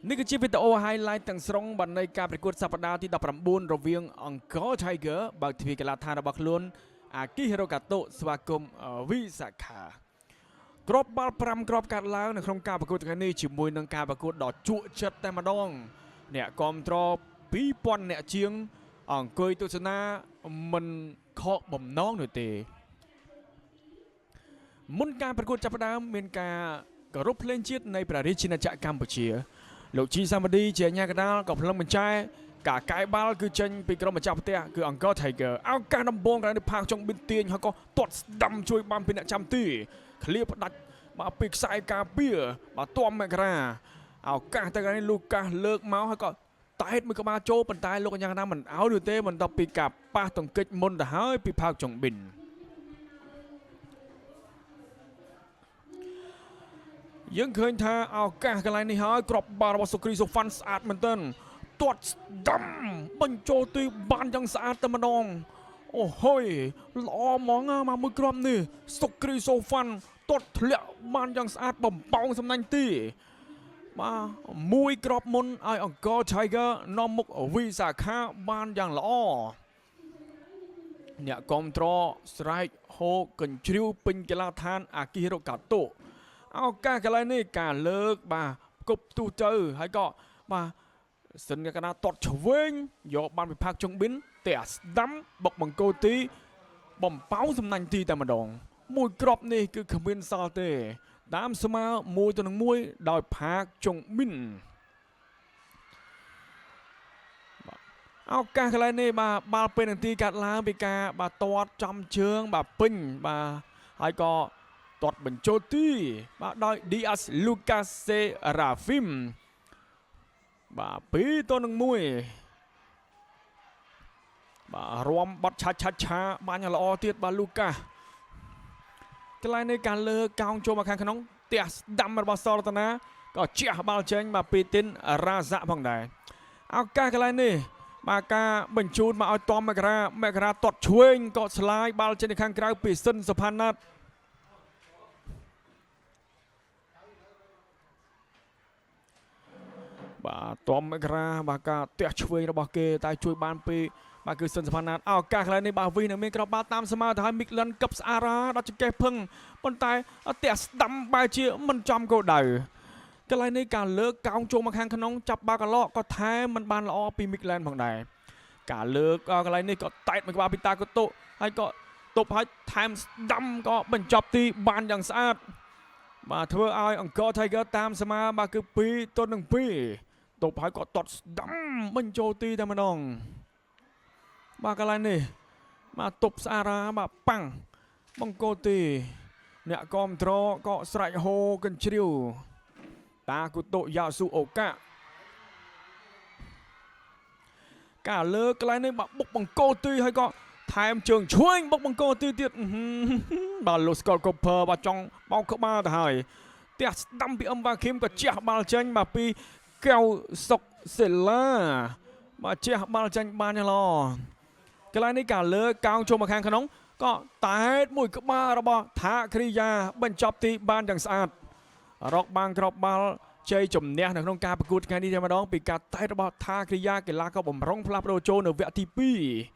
នេះគឺជាវីដេអូ highlight ទាំងស្រុងបាននៃការប្រកួតសប្តាហ៍ទី19រវាងអង្គរ Tiger បើកទ្វារកីឡាដ្ឋានរបស់ខ្លួនអាគីហេរ៉ូកាតូស្វាគមន៍វីសាខាគ្រាប់បាល់5គ្រាប់កាត់ឡើងនៅក្នុងការប្រកួតថ្ងៃនេះជាមួយនឹងការប្រកួតដ៏ជក់ចិត្តតែម្ដងអ្នកគាំទ្រ 2000 អ្នកជាងអង្គុយទស្សនាមិនខកបំណងនោះទេមុនការប្រកួតចាប់ផ្ដើមមានការគោរពភ្លេងជាតិនៃព្រះរាជាណាចក្រកម្ពុជាលោកជីសាម៉ាឌីជាអាជ្ញាកណ្ដាលក៏ប្លឹងបញ្ជាការកាយបាល់គឺចេញពីក្រុមម្ចាស់ផ្ទះគឺអង្គរ Tiger ឱកាសដំបូងក្រោយនេះផាកចុងប៊ីនទាញហើយក៏ទាត់ស្ដាំជួយបានពីអ្នកចាំទីឃ្លៀផ្ដាច់មកពីខ្សែការពារបាទទាំមករាឱកាសទៅក្រោយនេះលូកាសលើកមកហើយក៏តែតមួយក្បាលចូលប៉ុន្តែលោកអាជ្ញាកណ្ដាលមិនឲ្យនោះទេបន្ទាប់ពីការប៉ះទង្គិចមុនទៅហើយពីផាកចុងប៊ីនយើងឃើញថាឱកាសកន្លែងនេះហើយគ្រាប់បាល់របស់សុគ្រីសូហ្វាន់ស្អាតមែនទែនទាត់ស្ដាំបញ្ចូលទីបានយ៉ាងស្អាតតែម្ដងអូហុយល្អហ្មងមកមួយគ្រាប់នេះសុគ្រីសូហ្វាន់ទាត់ធ្លាក់បានយ៉ាងស្អាតបំពងសំណាញ់ទីបាទមួយគ្រាប់មុនឲ្យអង្គរ Tiger នាំមុខវីសាខាបានយ៉ាងល្អអ្នកគាំទ្រស្រែកហូកញ្ជ្រៀវពេញកីឡាដ្ឋានអាគីហេរ៉ូកាតូឱកាសកន្លែងនេះការលើកបាទគប់ទូទៅហើយក៏បាទសិនកណ្ដាលទាត់ឆ្វេងយកបានពីផាកចុងប៊ីនតែស្ដាំបុកបង្គោលទីបំផោងសំណាញ់ទីតែម្ដងមួយគ្រាប់នេះគឺគ្មានសល់ទេតាមស្មើ1-1ដោយផាកចុងប៊ីនឱកាសកន្លែងនេះបាទបាល់ពេលនាទីកាត់ឡើងពីការបាទទាត់ចំជើងបាទពេញបាទហើយក៏ទាត់បញ្ចូលទីបាទដោយ Diaz Lucas Serafim បាទ2-1បាទរំបាត់ឆាបានយ៉ាងល្អទៀតបាទ Lucas កន្លែងនេះការលើកោងចូលមកខាងក្នុងផ្ទះស្ដាំរបស់សរតនាក៏ជះបាល់ចេញបាទពីទីនរ៉ាហ្សាក់ផងដែរឱកាសកន្លែងនេះបាទការបញ្ជូនមកឲ្យតំមករាទាត់ឆ្វេងក៏ស្លាយបាល់ចេញទៅខាងក្រៅពីសិនសុផាណាត់បាទតំមករាបាទការទះឆ្វេងរបស់គេតែជួយបានពីបាទគឺសិនសុផាណាតឱកាសកន្លែងនេះបាទវីនឹងមានក្របបាល់តាមស្មើទៅឲ្យមីកលិនកឹបស្អារ៉ាដល់ចង្កេះភឹងប៉ុន្តែទះស្ដាំបែរជាមិនចំគោលដៅកន្លែងនេះការលើកកោងចូលមកខាងក្នុងចាប់បាល់កន្លក់ក៏ថែមិនបានល្អពីមីកលិនផងដែរការលើកកន្លែងនេះក៏តែតមួយក្បាលពីតាកូតូហើយក៏ទប់ឲ្យថែមស្ដាំក៏បញ្ចប់ទីបានយ៉ាងស្អាតបាទធ្វើឲ្យអង្គរ Tiger តាមស្មើបាទគឺ2-2ទប់ហើយក៏ទាត់ស្ដាំបញ្ចូលទីតែម្ដងបាទកន្លែងនេះបាទទប់ស្អារ៉ាបាទប៉ាំងបង្គោលទីអ្នកគាំទ្រក៏ស្រែកហូកញ្ជ្រៀវតាគុតូយ៉ាស៊ូអូកាការលើកន្លែងនេះបាទបុកបង្គោលទីហើយក៏ថែមជើងឆ្វេងបុកបង្គោលទីទៀតបាទលោកស្កលកូភើបាទចង់បោកក្បាលទៅហើយផ្ទះស្ដាំពីអឹមវ៉ាឃីមក៏ជះបាល់ចេញបាទពីកៅសុកសេឡាបាទជះបាល់ចេញបានយ៉ាងល្អកន្លែងនេះការលើកកោងចូលមកខាងក្នុងក៏តែតមួយក្បាលរបស់ថាគ្រីយ៉ាបញ្ចប់ទីបានយ៉ាងស្អាតរកបានក្របបាល់ជ័យជំនះនៅក្នុងការប្រកួតថ្ងៃនេះតែម្ដងពីការតែតរបស់ថាគ្រីយ៉ាកីឡាករបំរុងផ្លាស់ប្ដូរចូលនៅវគ្គទី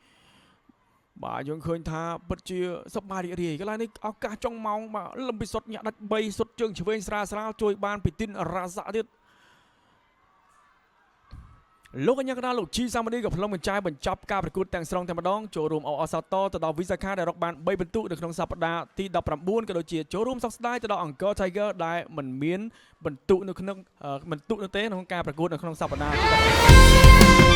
2បាទយើងឃើញថាពិតជាសប្បាយរីករាយកន្លែងនេះឱកាសចុងម៉ោងបាទលំពិសុទ្ធញាក់ដាច់3សុទ្ធជើងឆ្វេងស្រាលជួយបានពីទីនរ៉ាហ្សាក់ទៀតលោកអាជ្ញាកណ្ដាលលោកជីសាម៉ាឌីក៏ប្លង់បញ្ចប់ការប្រកួតទាំងស្រុងតែម្ដងចូលរួមអសតទៅដល់វីសាខាដែលរកបាន3ពិន្ទុនៅក្នុងសប្តាហ៍ទី19ក៏ដូចជាចូលរួមសោកស្ដាយទៅដល់អង្គរ Tiger ដែលមិនមានពិន្ទុនៅក្នុងពិន្ទុនោះទេក្នុងការប្រកួតនៅក្នុងសប្តាហ៍ទី